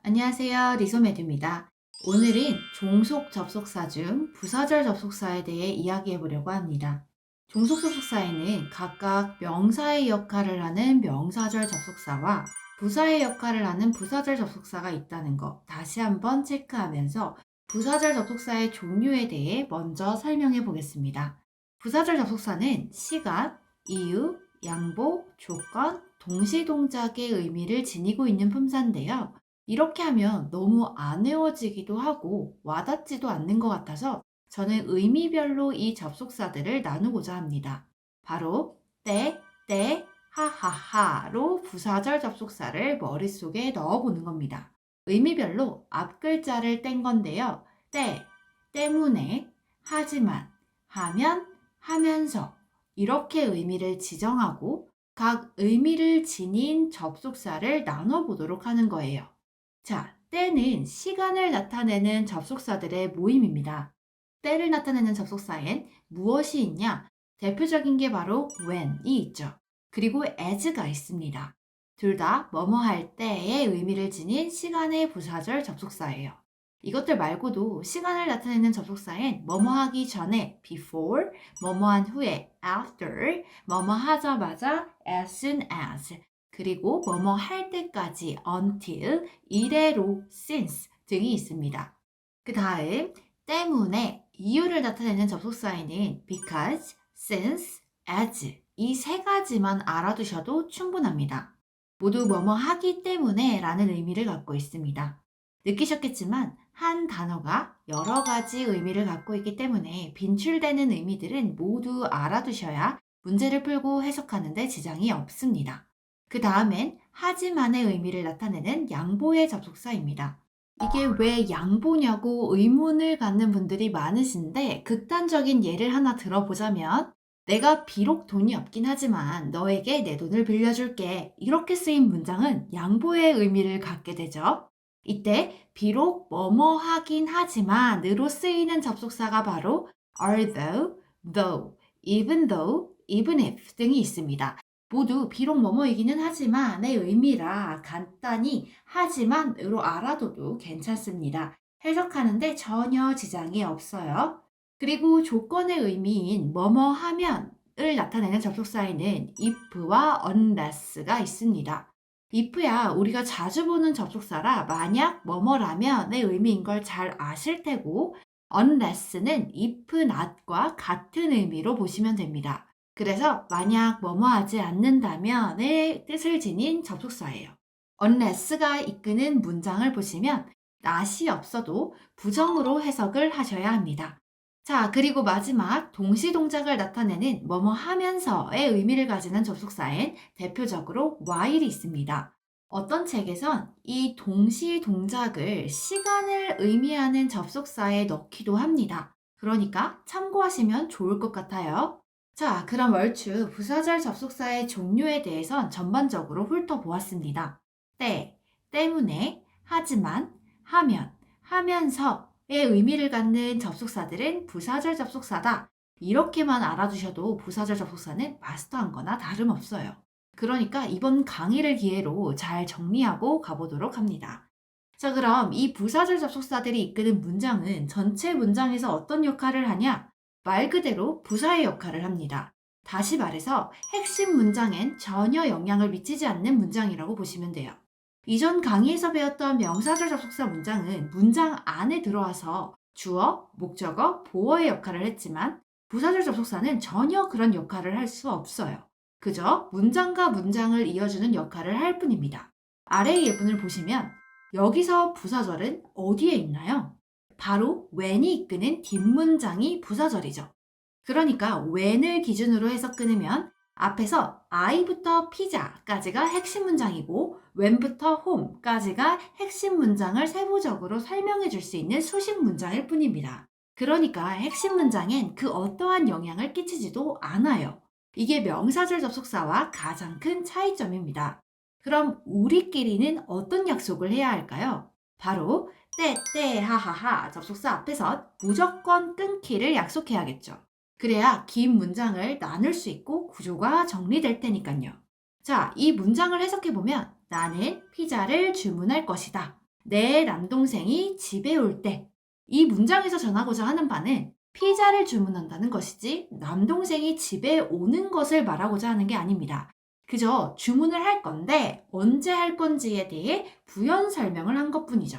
안녕하세요. 리소메드입니다. 오늘은 종속 접속사 중 부사절 접속사에 대해 이야기해 보려고 합니다. 종속 접속사에는 각각 명사의 역할을 하는 명사절 접속사와 부사의 역할을 하는 부사절 접속사가 있다는 거 다시 한번 체크하면서 부사절 접속사의 종류에 대해 먼저 설명해 보겠습니다. 부사절 접속사는 시간, 이유, 양보, 조건, 동시동작의 의미를 지니고 있는 품사인데요. 이렇게 하면 너무 안 외워지기도 하고 와닿지도 않는 것 같아서 저는 의미별로 이 접속사들을 나누고자 합니다. 바로 때, 하하하로 부사절 접속사를 머릿속에 넣어보는 겁니다. 의미별로 앞 글자를 뗀 건데요. 때문에, 하지만, 하면, 하면서 이렇게 의미를 지정하고 각 의미를 지닌 접속사를 나눠보도록 하는 거예요. 자, 때는 시간을 나타내는 접속사들의 모임입니다. 때를 나타내는 접속사엔 무엇이 있냐? 대표적인 게 바로 when이 있죠. 그리고 as가 있습니다. 둘 다 뭐뭐 할 때의 의미를 지닌 시간의 부사절 접속사예요. 이것들 말고도 시간을 나타내는 접속사엔 뭐뭐 하기 전에 before, 뭐뭐 한 후에 after, 뭐뭐 하자마자 as soon as, 그리고 뭐뭐 할 때까지 until, 이래로 since 등이 있습니다. 그 다음 때문에 이유를 나타내는 접속사에는 because, since, as 이 세 가지만 알아두셔도 충분합니다. 모두 뭐뭐 하기 때문에 라는 의미를 갖고 있습니다. 느끼셨겠지만 한 단어가 여러 가지 의미를 갖고 있기 때문에 빈출되는 의미들은 모두 알아두셔야 문제를 풀고 해석하는 데 지장이 없습니다. 그 다음엔 하지만의 의미를 나타내는 양보의 접속사입니다. 이게 왜 양보냐고 의문을 갖는 분들이 많으신데 극단적인 예를 하나 들어보자면 내가 비록 돈이 없긴 하지만 너에게 내 돈을 빌려줄게. 이렇게 쓰인 문장은 양보의 의미를 갖게 되죠. 이때 비록 뭐뭐 하긴 하지만으로 쓰이는 접속사가 바로 although, though, even though, even if 등이 있습니다. 모두 비록 뭐뭐이기는 하지만의 의미라 간단히 하지만으로 알아둬도 괜찮습니다. 해석하는데 전혀 지장이 없어요. 그리고 조건의 의미인 뭐뭐 하면을 나타내는 접속사에는 if와 unless가 있습니다. if야 우리가 자주 보는 접속사라 만약 뭐뭐라면의 의미인 걸 잘 아실 테고 unless는 if not과 같은 의미로 보시면 됩니다. 그래서 만약 뭐뭐 하지 않는다면의 뜻을 지닌 접속사예요. unless가 이끄는 문장을 보시면 not이 없어도 부정으로 해석을 하셔야 합니다. 자, 그리고 마지막 동시동작을 나타내는 뭐뭐 하면서의 의미를 가지는 접속사엔 대표적으로 while이 있습니다. 어떤 책에선 이 동시동작을 시간을 의미하는 접속사에 넣기도 합니다. 그러니까 참고하시면 좋을 것 같아요. 자, 그럼 얼추 부사절 접속사의 종류에 대해선 전반적으로 훑어보았습니다. 때문에, 하지만, 하면, 하면서의 의미를 갖는 접속사들은 부사절 접속사다. 이렇게만 알아두셔도 부사절 접속사는 마스터한 거나 다름없어요. 그러니까 이번 강의를 기회로 잘 정리하고 가보도록 합니다. 자, 그럼 이 부사절 접속사들이 이끄는 문장은 전체 문장에서 어떤 역할을 하냐? 말 그대로 부사의 역할을 합니다. 다시 말해서 핵심 문장엔 전혀 영향을 미치지 않는 문장이라고 보시면 돼요. 이전 강의에서 배웠던 명사절 접속사 문장은 문장 안에 들어와서 주어, 목적어, 보어의 역할을 했지만 부사절 접속사는 전혀 그런 역할을 할 수 없어요. 그저 문장과 문장을 이어주는 역할을 할 뿐입니다. 아래의 예문을 보시면 여기서 부사절은 어디에 있나요? 바로 when이 이끄는 뒷문장이 부사절이죠. 그러니까 when을 기준으로 해서 끊으면 앞에서 I부터 피자까지가 핵심 문장이고 when부터 home까지가 핵심 문장을 세부적으로 설명해 줄 수 있는 수식 문장일 뿐입니다. 그러니까 핵심 문장엔 그 어떠한 영향을 끼치지도 않아요. 이게 명사절 접속사와 가장 큰 차이점입니다. 그럼 우리끼리는 어떤 약속을 해야 할까요? 바로 하하하 접속사 앞에선 무조건 끊기를 약속해야겠죠. 그래야 긴 문장을 나눌 수 있고 구조가 정리될 테니까요. 자, 이 문장을 해석해보면 나는 피자를 주문할 것이다 내 남동생이 집에 올 때. 이 문장에서 전하고자 하는 바는 피자를 주문한다는 것이지 남동생이 집에 오는 것을 말하고자 하는 게 아닙니다. 그저 주문을 할 건데 언제 할 건지에 대해 부연 설명을 한 것뿐이죠.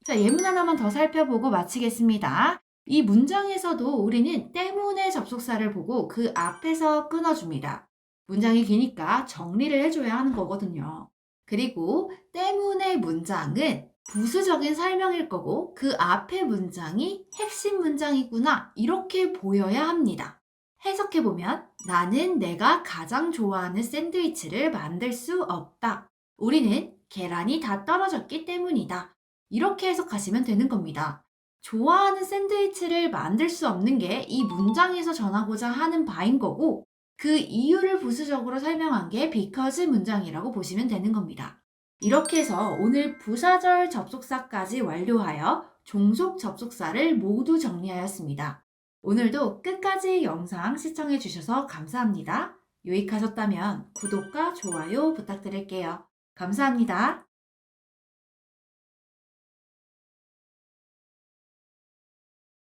자, 예문 하나만 더 살펴보고 마치겠습니다. 이 문장에서도 우리는 때문에 접속사를 보고 그 앞에서 끊어줍니다. 문장이 기니까 정리를 해줘야 하는 거거든요. 그리고 때문에 문장은 부수적인 설명일 거고 그 앞의 문장이 핵심 문장이구나 이렇게 보여야 합니다. 해석해보면 나는 내가 가장 좋아하는 샌드위치를 만들 수 없다. 우리는 계란이 다 떨어졌기 때문이다. 이렇게 해석하시면 되는 겁니다. 좋아하는 샌드위치를 만들 수 없는 게 이 문장에서 전하고자 하는 바인 거고 그 이유를 부수적으로 설명한 게 because 문장이라고 보시면 되는 겁니다. 이렇게 해서 오늘 부사절 접속사까지 완료하여 종속 접속사를 모두 정리하였습니다. 오늘도 끝까지 영상 시청해 주셔서 감사합니다. 유익하셨다면 구독과 좋아요 부탁드릴게요. 감사합니다.